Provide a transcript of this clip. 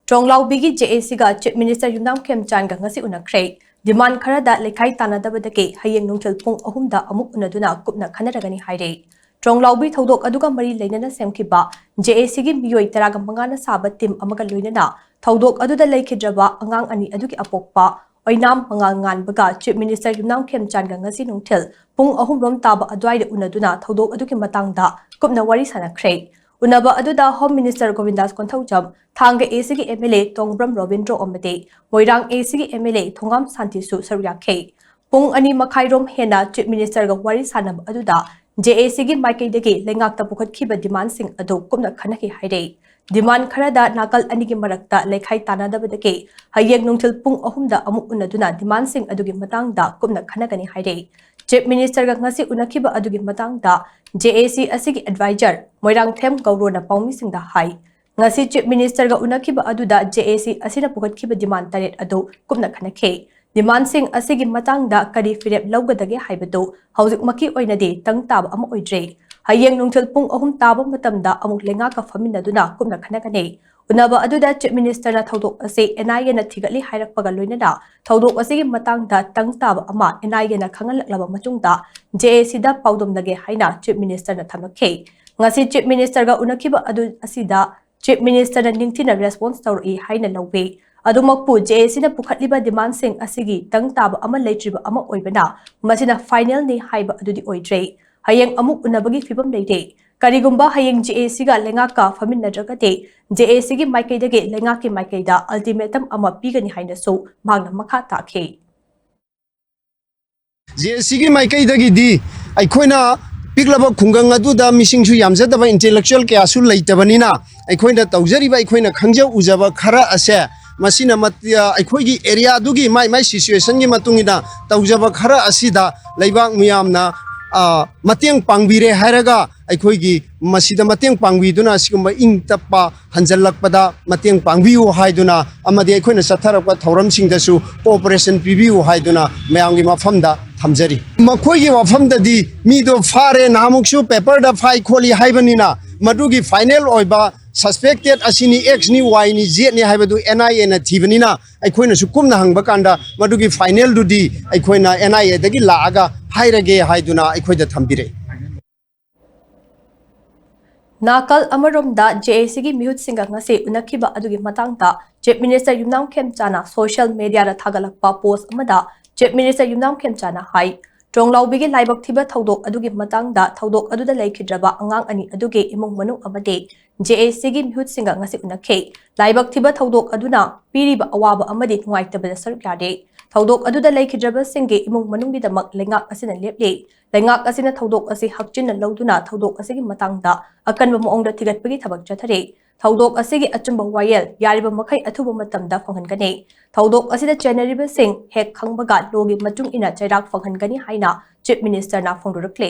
Tronglaobi JAC ga Chief Minister Yumnam Khemchan ga ngasi unakhrei demand khara da lekhai tanadabadake hayeng nungthil pung 3 da amuk unaduna kupna khanaragani haire Tronglaobi thodok aduga mari leinana semkhiba JAC gi miyoi 15 na saba team amaga loinana thodok aduda leikhidraba angang ani adugi apokpa oinam mangal nganbaga Chief Minister Yumnam Khemchan ga ngasi nungthil pung 3 rom taba adwaida unaduna thodok adugi matangda kupna wari sanakhrei Unaba aduda Home Minister Govindas Konthaucham, Thanga ACG MLA Tongbram Robindro Omade, Moirang ACG MLA Thongam Santisu Saryakhe. Pung ani Makhairom Hena Chief Minister Gawari Sanam aduda, JACG Maike Dege Lengakta Pukot Kiba demand sing ado kumna Kanaki Haide. Demand Karada Nakal Anigi Marakta Lekhai Tanada Badake, Hayeg Nungtil Pung Ohumda Amuk Unaduna demand sing adugi Matangda kumna Kanagani Haide. Chief Minister ngasi unakiba adugi matangda JAC asigi advisor Moirang Them Gaurona Paumi Singda Hai ngasi Chief Minister ga unakiba aduda JAC asina pukatkiba demand taret adu kumna khanakhe demand sing asigi matangda kari firep lawgadage haibadu hauzik maki oinade tangtab ama oidre hayeng nungthil pung 3 taba matamda amuk lenga ka faminaduna kumna khanakane Unaba aduda Chief Minister na thodok ase NIA na thigali hairakpaga loinana thodok asigi matangda tangtaba ama NIA na khangalaklaba machungda JAC da paudomdage haina Chief Minister na thamakhe ngasi Chief Minister ga unakiba adu asida Chief Minister na ningthina response tawri haina lawbe adumakpu JAC na pukhatliba demand sing asigi tangtaba ama leitriba ama oibana masina final ni haiba adudi oidre hayeng amuk unabagi fibam leide Karigumba hayeng JAC ga lengaka famin nadragate JAC gi maikei dage lengaki maikei da ultimatum ama pigani haina so magna makha takhe JAC gi maikei dagi di aikoina piklaba khungang aduda misingsu yamjadaba intellectual kyasu leitabanina aikoina tawjariba aikoina khangjau ujaba khara ase masina matia aikoigi area dugi mai situation gi matungina tawjaba khara asida leibak miyamna mateng pangbire hairaga aikoigi masida mateng pangbiduna sigumba ing tappa hanjallakpada mateng pangbiu haiduna amadi aikoina satharakpa thauramsingdasu cooperation pibiu haiduna mayamgi mafamda thamjari makoigi mafamdadi mido fare namuksu paper da fai kholi haibanina madugi final oiba suspected asini x ni y ni z ni haibadu NIA na thibanina aikoina su kumna hangba kanda madugi final dudi aikoina NIA dagi laaga hairage haiduna aikoida thambire Nakal Amaromda JAC gi mihut singa ngase unakiba adugi matangda Chief Minister Yumnam Khemchana social media ra thagalakpa post amada Chief Minister Yumnam Khemchana hai Tronglaobi gi laibak thiba thodok adugi matangda thodok aduda leikhidraba angang ani aduge imong manung amade JAC gi mihut singa ngase unakhe laibak thiba thodok aduna piriba awaba amadi ngaitabada sarkyade thodok aduda leikhidraba singe imong manunggi damak lengak asina leple lengak asina thodok asi hakchin lawduna thodok asigi matangda akanba moongda thigatpagi thabak chathare thodok asigi achumba wayel yariba makhai athuba matamda fanghangane thodok asida cheneriba sing hek khangbaga logi matung ina chairak fanghangani haina Chief Minister na phongdurakle